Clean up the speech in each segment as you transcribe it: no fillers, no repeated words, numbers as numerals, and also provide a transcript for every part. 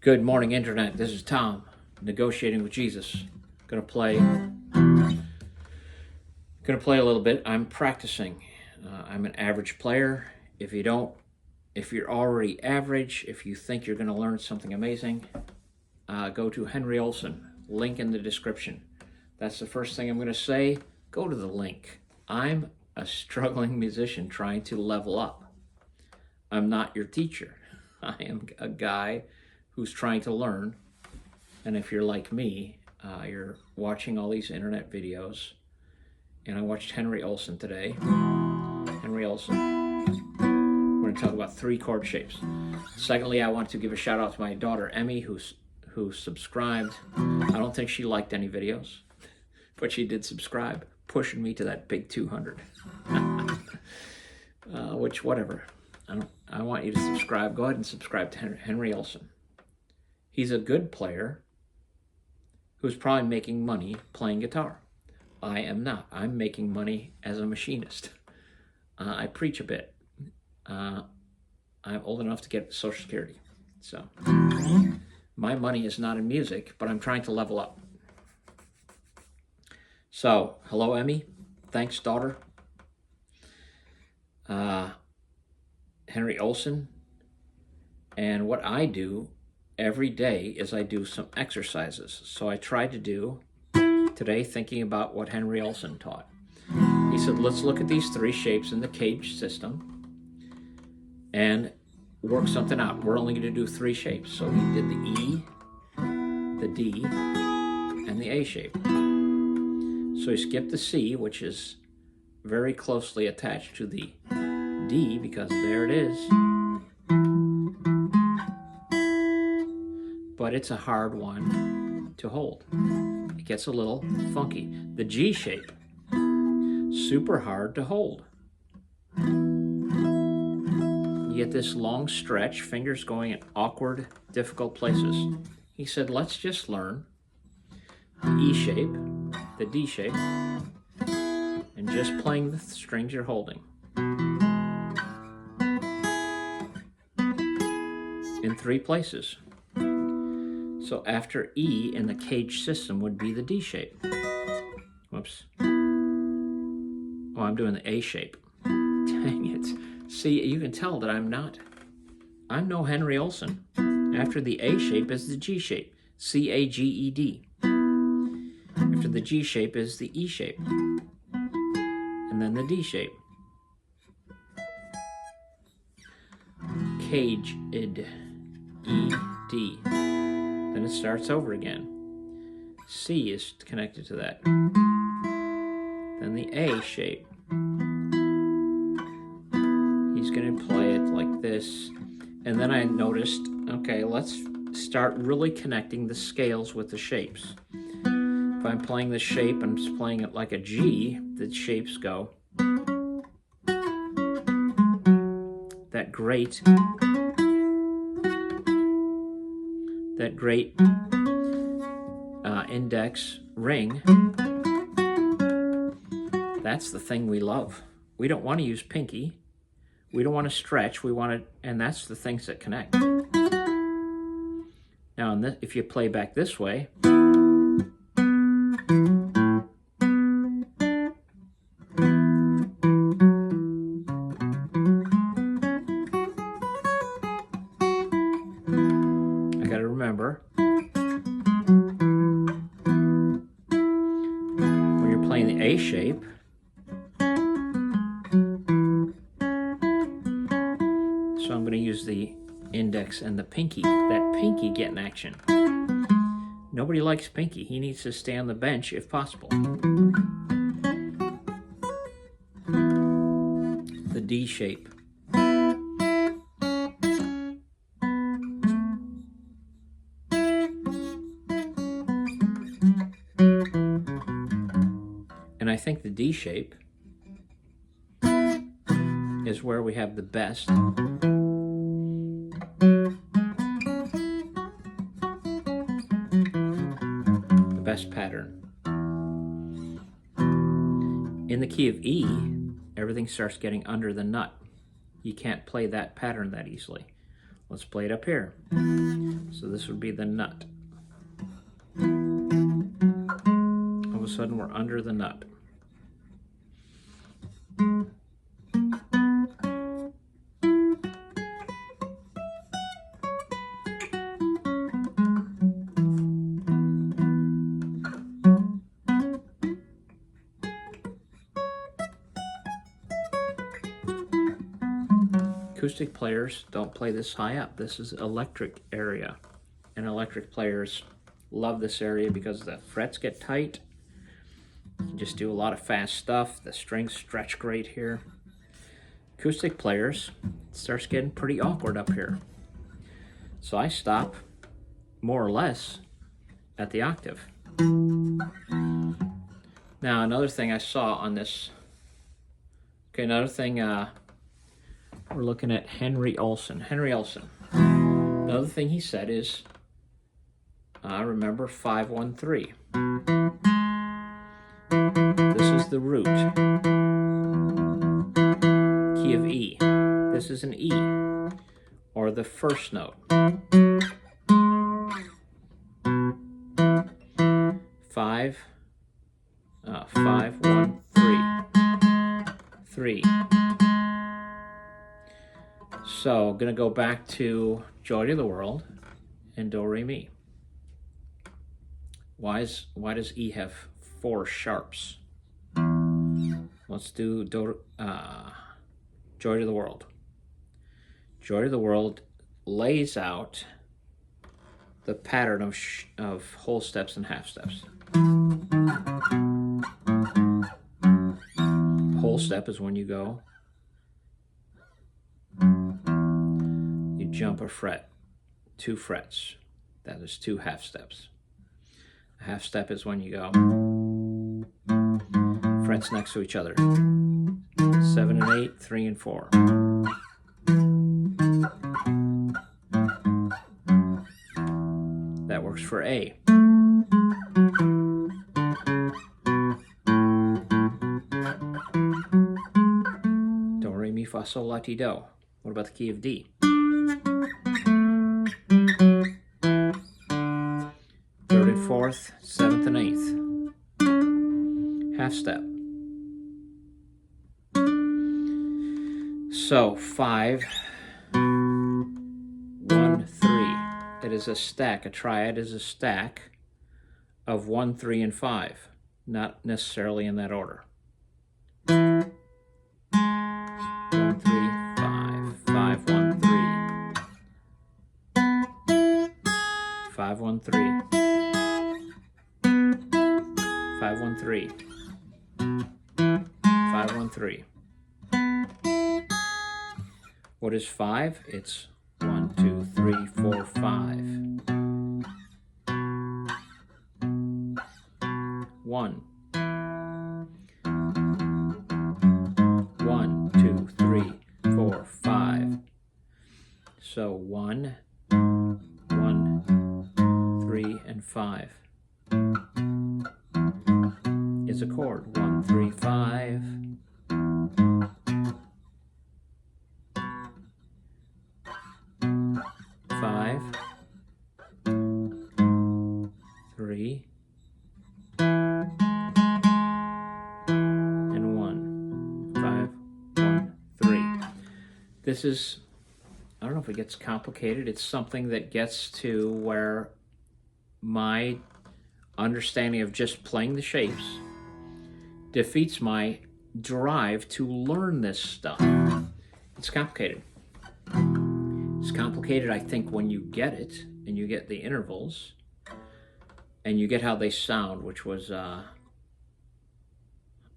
Good morning, Internet. This is Tom, negotiating with Jesus. Gonna play a little bit. I'm practicing. I'm an average player. If you're already average, if you think you're gonna learn something amazing, go to Henry Olsen. Link in the description. That's the first thing I'm gonna say. Go to the link. I'm a struggling musician trying to level up. I'm not your teacher. I am a guy who's trying to learn. And if you're like me, you're watching all these internet videos. And I watched Henry Olsen today. Henry Olsen. We're going to talk about 3 chord shapes. Secondly, I want to give a shout out to my daughter Emme, who subscribed. I don't think she liked any videos, but she did subscribe, pushing me to that big 200. Which, whatever. I want you to subscribe. Go ahead and subscribe to Henry Olsen. He's a good player who's probably making money playing guitar. I am not. I'm making money as a machinist. I preach a bit. I'm old enough to get Social Security. So my money is not in music, but I'm trying to level up. So, hello, Emme. Thanks, daughter. Henry Olsen. And what I do every day is I do some exercises. So I tried to do today, thinking about what Henry Olsen taught. He said, let's look at these 3 shapes in the cage system and work something out. We're only going to do 3 shapes. So he did the E, the D, and the A shape. So he skipped the C, which is very closely attached to the D, because there it is. But it's a hard one to hold. It gets a little funky. The G shape, super hard to hold. You get this long stretch, fingers going in awkward, difficult places. He said, let's just learn the E shape, the D shape, and just playing the strings you're holding. In 3 places. So after E in the cage system would be the D shape. Whoops. Oh, I'm doing the A shape. Dang it. See, you can tell that I'm no Henry Olsen. After the A shape is the G shape. C-A-G-E-D. After the G shape is the E shape. And then the D shape. Cage-id. E-D. Then it starts over again. C is connected to that. Then the A shape. He's going to play it like this. And then I noticed, okay, let's start really connecting the scales with the shapes. If I'm playing the shape and I'm playing it like a G, the shapes go. That great index ring, that's the thing we love. We don't want to use pinky. We don't want to stretch. We want to, and that's the things that connect. Now, if you play back this way, I got to remember, when you're playing the A shape, so I'm going to use the index and the pinky. That pinky get in action. Nobody likes pinky. He needs to stay on the bench if possible. The D shape. And I think the D shape is where we have the best. The best pattern. In the key of E, everything starts getting under the nut. You can't play that pattern that easily. Let's play it up here. So So this would be the nut. All of a sudden we're under the nut. Acoustic players don't play this high up. This is electric area. And electric players love this area because the frets get tight. You can just do a lot of fast stuff. The strings stretch great here. Acoustic players, it starts getting pretty awkward up here. So I stop, more or less, at the octave. Now another thing I saw on this, another thing, we're looking at Henry Olsen. Henry Olsen. Another thing he said is, remember 5-1-3. This is the root. Key of E. This is an E, or the first note. 5, 1, 3. 3. So, I'm going to go back to Joy to the World and Do, Re, Mi. Why does E have 4 sharps? Let's do Joy to the World. Joy to the World lays out the pattern of whole steps and half steps. Whole step is when you go, you jump a fret, 2 frets. That is 2 half steps. A half step is when you go frets next to each other. 7 and 8, 3 and 4. That works for A. Do, Re, Mi, Fa, Sol, La, Ti, Do. What about the key of D? 3rd and 4th, 7th and 8th. Half step. So 5, 1, 3. It is a stack. A triad is a stack of 1, 3, and 5. Not necessarily in that order. 1, 3, 5. 5, 1, 3. 5, 1, 3. 5, 1, 3. 5, 1, 3. What is 5? It's 1, 2, 3, 4, 5. 1. 1, 2, 3, 4, 5. So 1, 1, 3, and 5 is a chord. 1, 3, 5. 5, 3, and 1. 5, 1, 3. This is, I don't know if it gets complicated. It's something that gets to where my understanding of just playing the shapes defeats my drive to learn this stuff. It's complicated. It's complicated, I think, when you get it, and you get the intervals, and you get how they sound, which was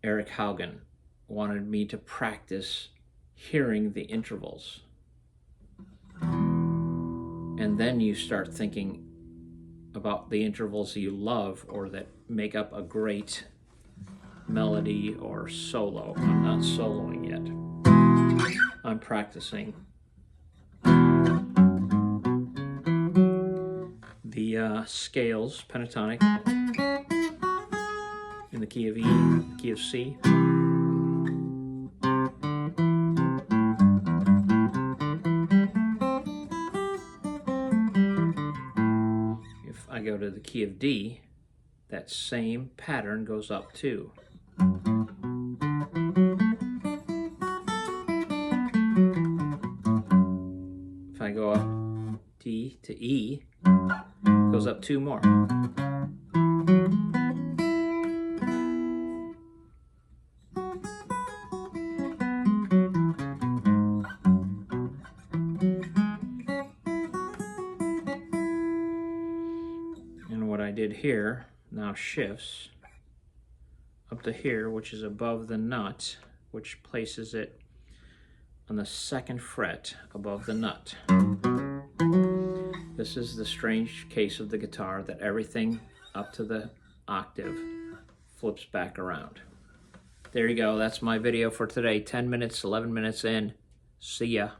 Eric Haugen wanted me to practice hearing the intervals. And then you start thinking about the intervals you love or that make up a great melody or solo. I'm not soloing yet. I'm practicing the scales, pentatonic, in the key of E, the key of C. I go to the key of D, that same pattern goes up too. If I go up D to E, it goes up 2 more. And what I did here now shifts up to here, which is above the nut, which places it on the 2nd fret above the nut. This is the strange case of the guitar, that everything up to the octave flips back around. There you go. That's my video for today. 10 minutes, 11 minutes in. See ya.